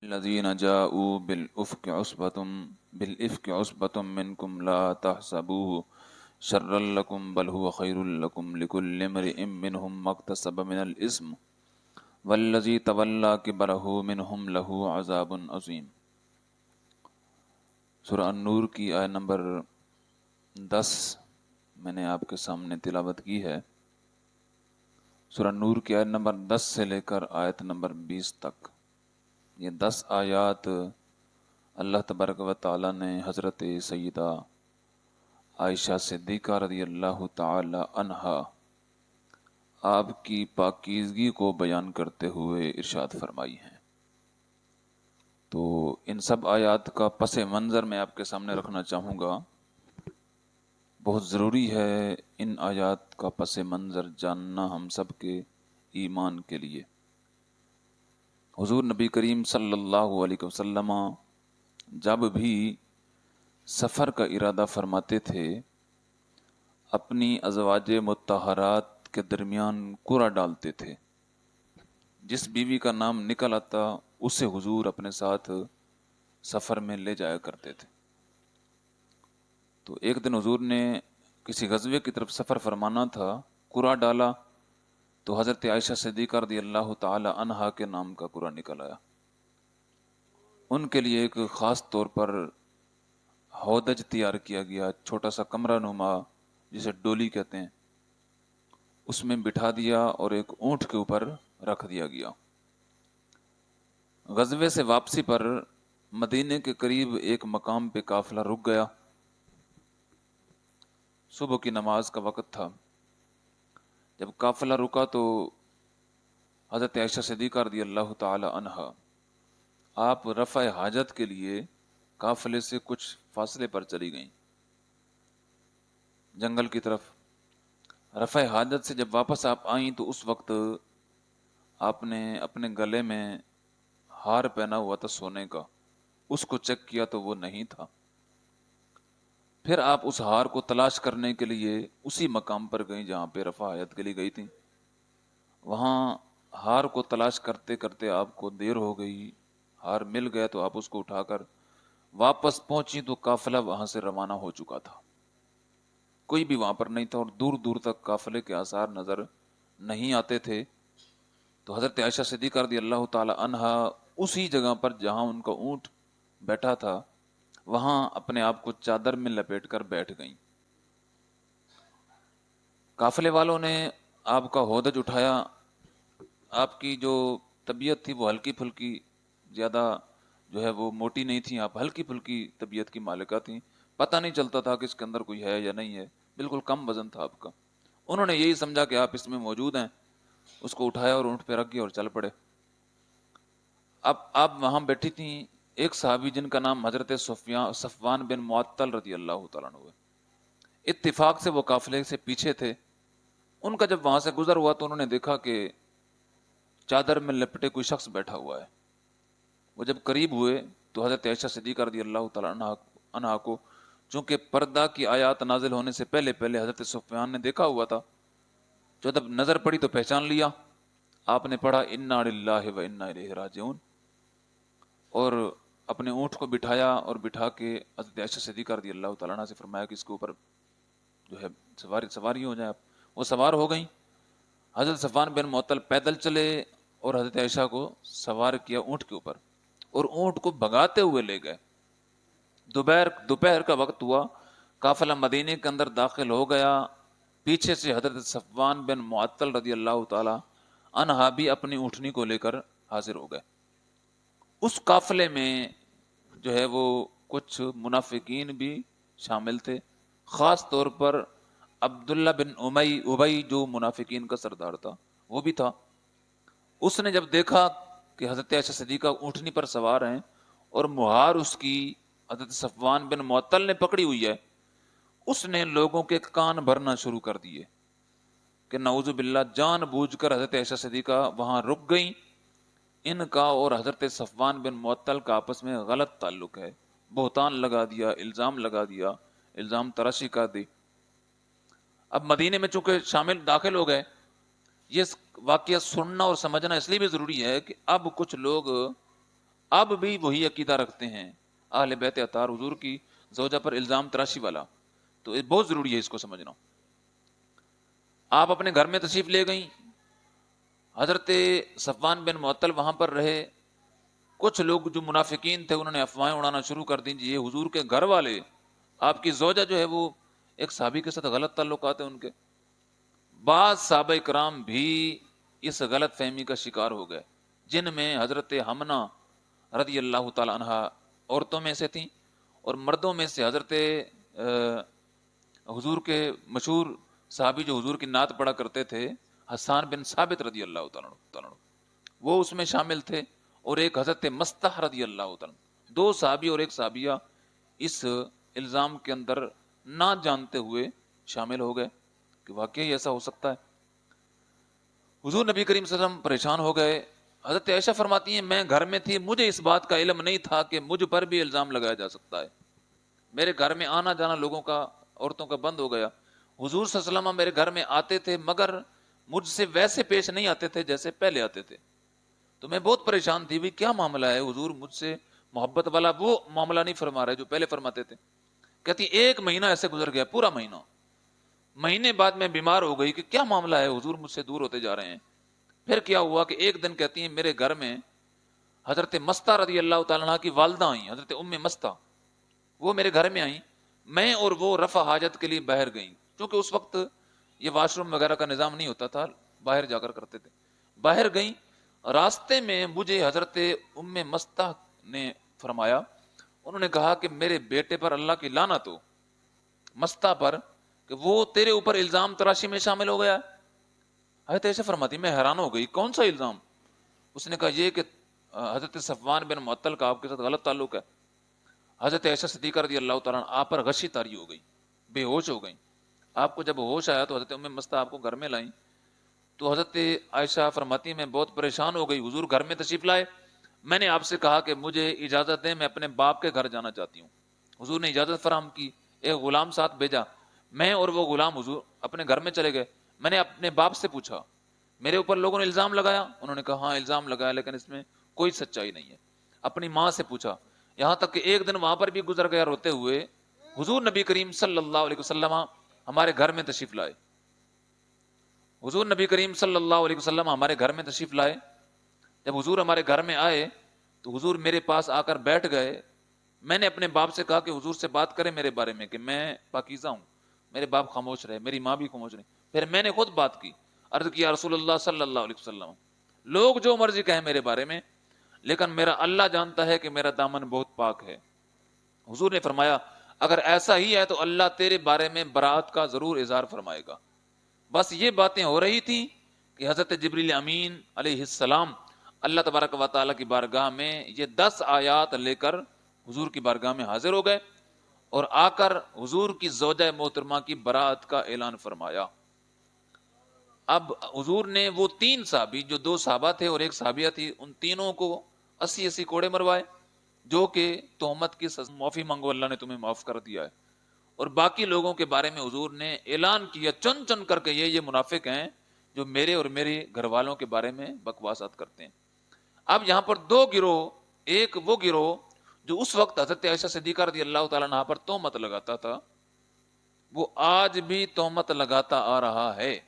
الذين جاءوا بالإفك عصبة منكم لا تحسبوه شرا لكم بل هو خير لكم لكل امرئ منهم ما اكتسب من الإثم والذي تولى كبره منهم له عذاب عظيم۔ سورہ النور کی آیت نمبر 10 میں نے آپ کے سامنے تلاوت کی ہے۔ سورہ نور کی آیت نمبر 10 سے لے کر آیت نمبر 20 تک، یہ 10 آیات اللہ تبارک و تعالی نے حضرت سیدہ عائشہ صدیقہ رضی اللہ تعالی عنہا آپ کی پاکیزگی کو بیان کرتے ہوئے ارشاد فرمائی ہیں۔ تو ان سب آیات کا پس منظر میں آپ کے سامنے رکھنا چاہوں گا۔ بہت ضروری ہے ان آیات کا پس منظر جاننا ہم سب کے ایمان کے لیے۔ حضور نبی کریم صلی اللہ علیہ وسلم جب بھی سفر کا ارادہ فرماتے تھے، اپنی ازواج مطہرات کے درمیان قرعہ ڈالتے تھے۔ جس بیوی کا نام نکل آتا اسے حضور اپنے ساتھ سفر میں لے جایا کرتے تھے۔ تو ایک دن حضور نے کسی غزوے کی طرف سفر فرمانا تھا، قرعہ ڈالا تو حضرت عائشہ صدیقہ رضی اللہ تعالی عنہا کے نام کا قرعہ نکل آیا۔ ان کے لیے ایک خاص طور پر ہودج تیار کیا گیا، چھوٹا سا کمرہ نما جسے ڈولی کہتے ہیں، اس میں بٹھا دیا اور ایک اونٹ کے اوپر رکھ دیا گیا۔ غزوے سے واپسی پر مدینے کے قریب ایک مقام پہ قافلہ رک گیا۔ صبح کی نماز کا وقت تھا۔ جب قافلہ رکا تو حضرت عائشہ صدیقہ رضی اللہ تعالی عنہا آپ رفع حاجت کے لیے قافلے سے کچھ فاصلے پر چلی گئیں، جنگل کی طرف۔ رفع حاجت سے جب واپس آپ آئیں تو اس وقت آپ نے اپنے گلے میں ہار پہنا ہوا تھا سونے کا، اس کو چیک کیا تو وہ نہیں تھا۔ پھر آپ اس ہار کو تلاش کرنے کے لیے اسی مقام پر گئیں جہاں پہ رفع حاجت کے لیے گئی تھی۔ وہاں ہار کو تلاش کرتے کرتے آپ کو دیر ہو گئی، ہار مل گیا تو آپ اس کو اٹھا کر واپس پہنچی تو قافلہ وہاں سے روانہ ہو چکا تھا۔ کوئی بھی وہاں پر نہیں تھا اور دور دور تک قافلے کے آثار نظر نہیں آتے تھے۔ تو حضرت عائشہ صدیقہ رضی اللہ تعالی عنہا اسی جگہ پر جہاں ان کا اونٹ بیٹھا تھا وہاں اپنے آپ کو چادر میں لپیٹ کر بیٹھ گئیں۔ قافلے والوں نے آپ کا ہودج اٹھایا۔ آپ کی جو طبیعت تھی وہ ہلکی پھلکی، زیادہ جو ہے وہ موٹی نہیں تھی، آپ ہلکی پھلکی طبیعت کی مالکہ تھیں، پتہ نہیں چلتا تھا کہ اس کے اندر کوئی ہے یا نہیں ہے، بالکل کم وزن تھا آپ کا۔ انہوں نے یہی سمجھا کہ آپ اس میں موجود ہیں، اس کو اٹھایا اور اونٹ پہ رکھ دیا اور چل پڑے۔ اب آپ وہاں بیٹھی تھیں، ایک صحابی جن کا نام حضرت صفوان بن معطل رضی اللہ تعالیٰ عنہ، اتفاق سے وہ قافلے سے پیچھے تھے۔ ان کا جب وہاں سے گزر ہوا تو انہوں نے دیکھا کہ چادر میں لپٹے کوئی شخص بیٹھا ہوا ہے۔ وہ جب قریب ہوئے تو حضرت عائشہ صدیقہ رضی اللہ تعالیٰ عنہا کو چونکہ پردہ کی آیات نازل ہونے سے پہلے حضرت سفیان نے دیکھا ہوا تھا، جو جب نظر پڑی تو پہچان لیا۔ آپ نے پڑھا انا للہ و انا الیہ راجعون، اور اپنے اونٹ کو بٹھایا اور بٹھا کے حضرت عائشہ صدیقہ رضی اللہ تعالیٰ عنہ سے فرمایا کہ اس کے اوپر جو ہے سواری ہو جائے آپ۔ وہ سوار ہو گئیں۔ حضرت صفوان بن معطل پیدل چلے اور حضرت عائشہ کو سوار کیا اونٹ کے اوپر اور اونٹ کو بھگاتے ہوئے لے گئے۔ دوپہر کا وقت ہوا، قافلہ مدینے کے اندر داخل ہو گیا۔ پیچھے سے حضرت صفوان بن معطل رضی اللہ تعالی عنہا بھی اپنی اونٹنی کو لے کر حاضر ہو گئے۔ اس قافلے میں جو ہے وہ کچھ منافقین بھی شامل تھے، خاص طور پر عبداللہ بن ابی جو منافقین کا سردار تھا وہ بھی تھا۔ اس نے جب دیکھا کہ حضرت عائشہ صدیقہ اونٹنی پر سوار ہیں اور مہار اس کی حضرت صفوان بن معطل نے پکڑی ہوئی ہے، اس نے لوگوں کے کان بھرنا شروع کر دیے کہ نعوذ باللہ، جان بوجھ کر حضرت عائشہ صدیقہ وہاں رک گئیں۔ ان کا اور حضرت صفوان بن معطل کا آپس میں غلط تعلق ہے، بہتان لگا دیا، الزام لگا دیا، الزام تراشی کر دی۔ اب مدینے میں چونکہ داخل ہو گئے، یہ واقعہ سننا اور سمجھنا اس لیے بھی ضروری ہے کہ اب کچھ لوگ اب بھی وہی عقیدہ رکھتے ہیں اہل بیت اطہار حضور کی زوجہ پر الزام تراشی والا. تو یہ بہت ضروری ہے اس کو سمجھنا. آپ اپنے گھر میں تشریف لے گئیں, حضرت صفوان بن معطل وہاں پر رہے. کچھ لوگ جو منافقین تھے انہوں نے افواہیں اڑانا شروع کر دیں, یہ حضور کے گھر والے, آپ کی زوجہ جو ہے وہ ایک صحابی کے ساتھ غلط تعلقات ہیں ان کے. بعض صحابہ کرام بھی اس غلط فہمی کا شکار ہو گئے, جن میں حضرت حمنہ رضی اللہ تعالی عنہ عورتوں میں سے تھیں, اور مردوں میں سے حضرت حضور کے مشہور صحابی جو حضور کی نعت پڑھا کرتے تھے, حسان بن ثابت رضی اللہ تعالیٰ عنہ, وہ اس میں شامل تھے, اور ایک حضرت مستح رضی اللہ تعالیٰ. 2 صحابی اور ایک صحابیہ اس الزام کے اندر نہ جانتے ہوئے شامل ہو گئے کہ واقعی ایسا ہو سکتا ہے. حضور نبی کریم صلی اللہ علیہ وسلم پریشان ہو گئے. حضرت عائشہ فرماتی ہیں میں گھر میں تھی, مجھے اس بات کا علم نہیں تھا کہ مجھ پر بھی الزام لگایا جا سکتا ہے. میرے گھر میں آنا جانا لوگوں کا, عورتوں کا بند ہو گیا. حضور صلی اللہ علیہ وسلم میرے گھر میں آتے تھے مگر مجھ سے ویسے پیش نہیں آتے تھے جیسے پہلے آتے تھے. تو میں بہت پریشان تھی, بھی کیا معاملہ ہے, حضور مجھ سے محبت والا وہ معاملہ نہیں فرما رہے جو پہلے فرماتے تھے. کہتی 1 مہینہ ایسے گزر گیا, پورا مہینہ. مہینے بعد میں بیمار ہو گئی کہ کیا معاملہ ہے, حضور مجھ سے دور ہوتے جا رہے ہیں. پھر کیا ہوا کہ ایک دن کہتی ہیں میرے گھر میں حضرت مستہ رضی اللہ تعالیٰ عنہ کی والدہ آئیں, حضرت ام مستہ, وہ میرے گھر میں آئیں. میں اور وہ رفع حاجت کے لیے باہر گئیں, کیونکہ اس وقت یہ واش روم وغیرہ کا نظام نہیں ہوتا تھا, باہر جا کر کرتے تھے. باہر گئیں, راستے میں مجھے حضرت ام مستہ نے فرمایا, انہوں نے کہا کہ میرے بیٹے پر اللہ کی لعنت ہو, مستہ پر, کہ وہ تیرے اوپر الزام تراشی میں شامل ہو گیا. حضرت ایسے فرماتی میں حیران ہو گئی, کون سا الزام؟ اس نے کہا یہ کہ حضرت صفوان بن معطل کا آپ کے ساتھ غلط تعلق ہے. حضرت عائشہ صدیقہ رضی اللہ تعالیٰ عنہ آپ پر غشی طاری ہو گئی, بے ہوش ہو گئی. آپ کو جب ہوش آیا تو حضرت ام مستہ آپ کو گھر میں لائیں. تو حضرت عائشہ فرماتی میں بہت پریشان ہو گئی, حضور گھر میں تشریف لائے, میں نے آپ سے کہا کہ مجھے اجازت دیں, میں اپنے باپ کے گھر جانا چاہتی ہوں. حضور نے اجازت فراہم کی, ایک غلام ساتھ بھیجا, میں اور وہ غلام حضور اپنے گھر میں چلے گئے. میں نے اپنے باپ سے پوچھا میرے اوپر لوگوں نے الزام لگایا, انہوں نے کہا ہاں الزام لگایا لیکن اس میں کوئی سچائی نہیں ہے. اپنی ماں سے پوچھا, یہاں تک کہ ایک دن وہاں پر بھی گزر گیا روتے ہوئے. حضور نبی کریم صلی اللہ علیہ وسلم ہمارے گھر میں تشریف لائے, حضور نبی کریم صلی اللہ علیہ وسلم ہمارے گھر میں تشریف لائے. جب حضور ہمارے گھر میں آئے تو حضور میرے پاس آ کر بیٹھ گئے. میں نے اپنے باپ سے کہا کہ حضور سے بات کریں میرے بارے میں کہ میں پاکیزہ ہوں. میرے باپ خاموش رہے, میری ماں بھی خاموش رہی. پھر میں نے خود بات کی, عرض کیا رسول اللہ صلی اللہ علیہ وسلم, لوگ جو مرضی کہیں میرے بارے میں, لیکن میرا اللہ جانتا ہے کہ میرا دامن بہت پاک ہے. حضور نے فرمایا اگر ایسا ہی ہے تو اللہ تیرے بارے میں برات کا ضرور اظہار فرمائے گا. بس یہ باتیں ہو رہی تھی کہ حضرت جبریل امین علیہ السلام اللہ تبارک و تعالیٰ کی بارگاہ میں یہ 10 آیات لے کر حضور کی بارگاہ میں حاضر ہو گئے, اور آ کر حضور کی زوجہ محترمہ کی برات کا اعلان فرمایا. اب حضور نے وہ 3 صحابی, جو 2 صحابہ تھے اور ایک صحابیہ تھی, ان تینوں کو 80 کوڑے مروائے, جو کہ تہمت کی معافی مانگو, اللہ نے تمہیں معاف کر دیا ہے. اور باقی لوگوں کے بارے میں حضور نے اعلان کیا چن چن کر کے, یہ منافق ہیں جو میرے اور میرے گھر والوں کے بارے میں بکواسات کرتے ہیں. اب یہاں پر 2 گروہ, ایک وہ گروہ جو اس وقت حضرت عائشہ صدیقہ رضی اللہ تعالیٰ عنہ پر تہمت لگاتا تھا, وہ آج بھی تہمت لگاتا آ رہا ہے.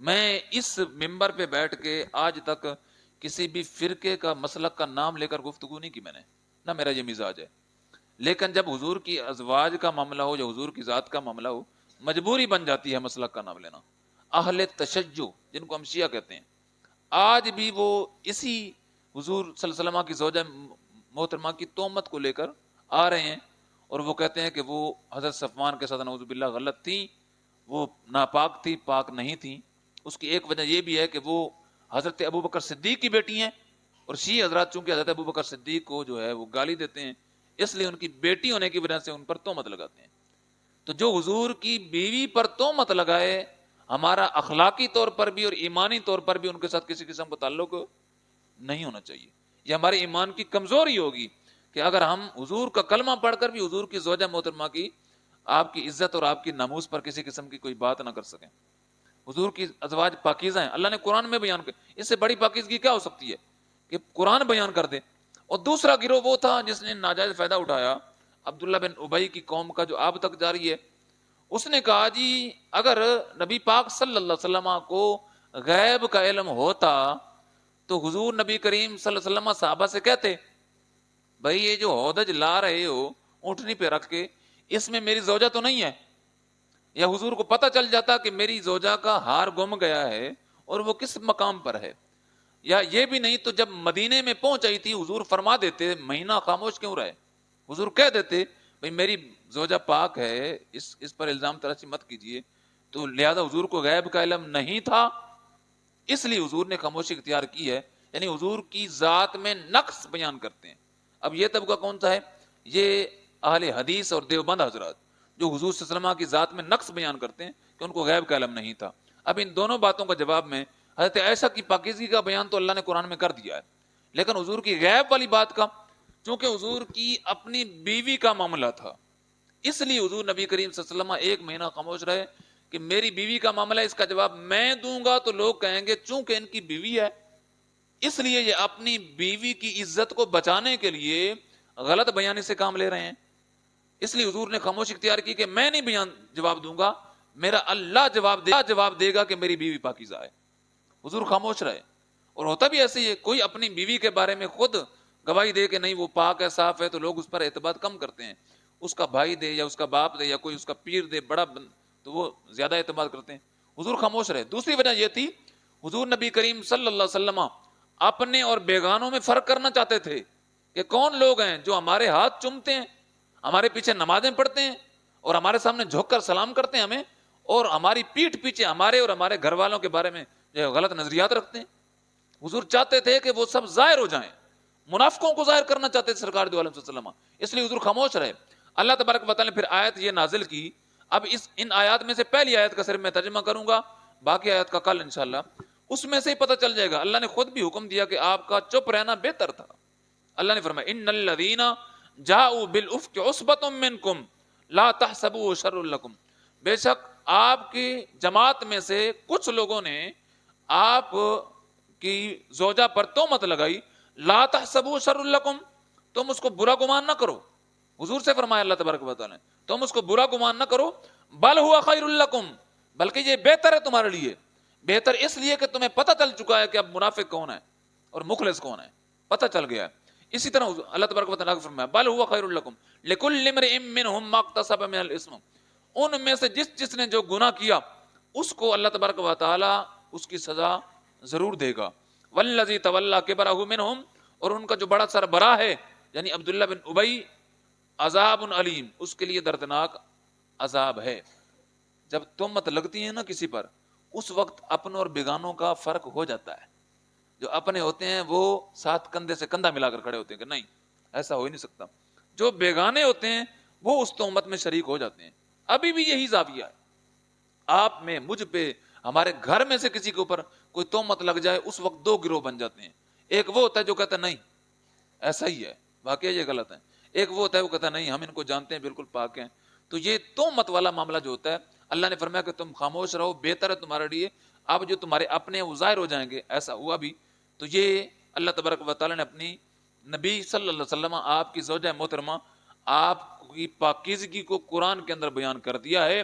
میں اس ممبر پہ بیٹھ کے آج تک کسی بھی فرقے کا مسلک کا نام لے کر گفتگو نہیں کی میں نے, نہ میرا یہ مزاج ہے. لیکن جب حضور کی ازواج کا معاملہ ہو یا حضور کی ذات کا معاملہ ہو, مجبوری بن جاتی ہے مسلک کا نام لینا. اہل تشیع جن کو ہم شیعہ کہتے ہیں, آج بھی وہ اسی حضور صلی اللہ علیہ وسلم کی زوجہ محترمہ کی تہمت کو لے کر آ رہے ہیں, اور وہ کہتے ہیں کہ وہ حضرت صفوان کے ساتھ نعوذ باللہ غلط تھی, وہ ناپاک تھی, پاک نہیں تھی. اس کی ایک وجہ یہ بھی ہے کہ وہ حضرت ابو بکر صدیق کی بیٹی ہیں, اور شیعہ حضرات چونکہ حضرت ابو بکر صدیق کو جو ہے وہ گالی دیتے ہیں, اس لیے ان کی بیٹی ہونے کی وجہ سے ان پر تہمت لگاتے ہیں. تو جو حضور کی بیوی پر تہمت لگائے, ہمارا اخلاقی طور پر بھی اور ایمانی طور پر بھی ان کے ساتھ کسی قسم کا تعلق نہیں ہونا چاہیے. یہ ہمارے ایمان کی کمزوری ہوگی کہ اگر ہم حضور کا کلمہ پڑھ کر بھی حضور کی زوجہ محترمہ کی, آپ کی عزت اور آپ کی ناموس پر کسی قسم کی کوئی بات نہ کر سکیں. حضور کی ازواج پاکیزہ ہیں, اللہ نے قرآن میں بیان کر, اس سے بڑی پاکیزگی کیا ہو سکتی ہے کہ قرآن بیان کر دے. اور دوسرا گروہ وہ تھا جس نے ناجائز فائدہ اٹھایا، عبداللہ بن ابی کی قوم کا، جو اب تک جاری ہے۔ اس نے کہا جی اگر نبی پاک صلی اللہ علیہ وسلم کو غیب کا علم ہوتا تو حضور نبی کریم صلی اللہ علیہ وسلم صحابہ سے کہتے بھائی یہ جو ہودج لا رہے ہو اونٹنی پہ رکھ کے، اس میں میری زوجہ تو نہیں ہے؟ یا حضور کو پتہ چل جاتا کہ میری زوجہ کا ہار گم گیا ہے اور وہ کس مقام پر ہے۔ یا یہ بھی نہیں تو جب مدینے میں پہنچ آئی تھی حضور فرما دیتے مہینہ خاموش کیوں رہے، حضور کہہ دیتے بھئی میری زوجہ پاک ہے، اس پر الزام تراشی مت کیجئے۔ تو لہذا حضور کو غیب کا علم نہیں تھا، اس لیے حضور نے خاموشی اختیار کی ہے، یعنی حضور کی ذات میں نقص بیان کرتے ہیں۔ اب یہ طبقہ کون سا ہے؟ یہ اہل حدیث اور دیوبند حضرات، جو حضور صلی اللہ علیہ وسلم کی ذات میں نقص بیان کرتے ہیں کہ ان کو غیب کا علم نہیں تھا۔ اب ان دونوں باتوں کا جواب میں حضرت عائشہ کی پاکیزگی کا بیان تو اللہ نے قرآن میں کر دیا ہے، لیکن حضور کی غیب والی بات کا، چونکہ حضور کی اپنی بیوی کا معاملہ تھا، اس لیے حضور نبی کریم صلی اللہ علیہ وسلم ایک مہینہ خاموش رہے کہ میری بیوی کا معاملہ ہے، اس کا جواب میں دوں گا تو لوگ کہیں گے چونکہ ان کی بیوی ہے، اس لیے یہ اپنی بیوی کی عزت کو بچانے کے لیے غلط بیانی سے کام لے رہے ہیں۔ اس لیے حضور نے خاموشی اختیار کی کہ میں نہیں جواب دوں گا، میرا اللہ جواب دے گا کہ میری بیوی پاکیزہ ہے۔ حضور خاموش رہے۔ اور ہوتا بھی ایسے ہی ہے، کوئی اپنی بیوی کے بارے میں خود گواہی دے کہ نہیں وہ پاک ہے، صاف ہے، تو لوگ اس پر اعتماد کم کرتے ہیں۔ اس کا بھائی دے یا اس کا باپ دے یا کوئی اس کا پیر دے بڑا تو وہ زیادہ اعتماد کرتے ہیں۔ حضور خاموش رہے۔ دوسری وجہ یہ تھی حضور نبی کریم صلی اللہ علیہ وسلم اپنے اور بیگانوں میں فرق کرنا چاہتے تھے کہ کون لوگ ہیں جو ہمارے ہاتھ چومتے ہیں، ہمارے پیچھے نمازیں پڑھتے ہیں اور ہمارے سامنے جھک کر سلام کرتے ہیں ہمیں، اور ہماری پیٹھ پیچھے ہمارے اور ہمارے گھر والوں کے بارے میں جو غلط نظریات رکھتے ہیں۔ حضور چاہتے تھے کہ وہ سب ظاہر ہو جائیں، منافقوں کو ظاہر کرنا چاہتے تھے سرکار دو عالم صلی اللہ علیہ وسلم، اس لیے حضور خاموش رہے۔ اللہ تبارک و تعالی نے پھر آیت یہ نازل کی۔ اب ان آیات میں سے پہلی آیت کا صرف میں ترجمہ کروں گا، باقی آیت کا کل انشاءاللہ اس میں سے ہی پتہ چل جائے گا۔ اللہ نے خود بھی حکم دیا کہ آپ کا چپ رہنا بہتر تھا۔ اللہ نے فرمایا ان الذین جاءوا بالافک عصبۃ منکم لا تحسبوا شر لکم، بے شک آپ کی جماعت میں سے کچھ لوگوں نے آپ کی زوجہ پر تہمت لگائی، لا تحسبوا شر لکم، تم اس کو برا گمان نہ کرو۔ حضور سے فرمایا اللہ تبارک و تعالی نے تم اس کو برا گمان نہ کرو، بل ہوا خیر لکم، بلکہ یہ بہتر ہے تمہارے لیے۔ بہتر اس لیے کہ تمہیں پتہ چل چکا ہے کہ اب منافق کون ہے اور مخلص کون ہے، پتہ چل گیا ہے۔ اسی طرح اللہ تبارک و تعالی نے فرمایا بل ہوا خیر لکم لکل امرئ منہم ما اکتسب من الاثم، ان میں سے جس نے جو گناہ کیا اس کو اللہ تبارک و تعالی اس کی سزا ضرور دے گا۔ والذی تولی کبرہ منہم، اور ان کا جو بڑا سربراہ ہے یعنی عبداللہ بن ابی، عذاب علیم، اس کے لیے دردناک عذاب ہے۔ جب تہمت لگتی ہے نا کسی پر، اس وقت اپنوں اور بیگانوں کا فرق ہو جاتا ہے۔ جو اپنے ہوتے ہیں وہ ساتھ کندھے سے کندھا ملا کر کھڑے ہوتے ہیں کہ نہیں ایسا ہو ہی نہیں سکتا، جو بیگانے ہوتے ہیں وہ اس تہمت میں شریک ہو جاتے ہیں۔ ابھی بھی یہی زاویہ ہے، آپ میں، مجھ پہ، ہمارے گھر میں سے کسی کے اوپر کوئی تہمت لگ جائے، اس وقت دو گروہ بن جاتے ہیں۔ ایک وہ ہوتا ہے جو کہتا ہے نہیں ایسا ہی ہے، واقعی یہ غلط ہے۔ ایک وہ ہوتا ہے وہ کہتا ہے نہیں ہم ان کو جانتے ہیں بالکل پاک ہیں۔ تو یہ تہمت والا معاملہ جو ہوتا ہے، اللہ نے فرمایا کہ تم خاموش رہو، بہتر ہے تمہارے لیے۔ اب جو تمہارے اپنے ہیں وہ ظاہر ہو جائیں گے، ایسا ہوا بھی۔ تو یہ اللہ تبارک و تعالی نے اپنی نبی صلی اللہ علیہ وسلم، آپ کی زوجہ محترمہ، آپ کی پاکیزگی کو قرآن کے اندر بیان کر دیا ہے۔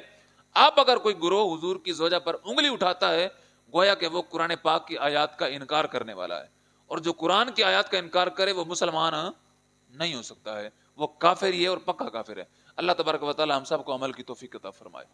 اب اگر کوئی گروہ حضور کی زوجہ پر انگلی اٹھاتا ہے، گویا کہ وہ قرآن پاک کی آیات کا انکار کرنے والا ہے، اور جو قرآن کی آیات کا انکار کرے وہ مسلمان نہیں ہو سکتا ہے، وہ کافر ہی ہے اور پکا کافر ہے۔ اللہ تبارک و تعالی ہم سب کو عمل کی توفیق عطا فرمائے۔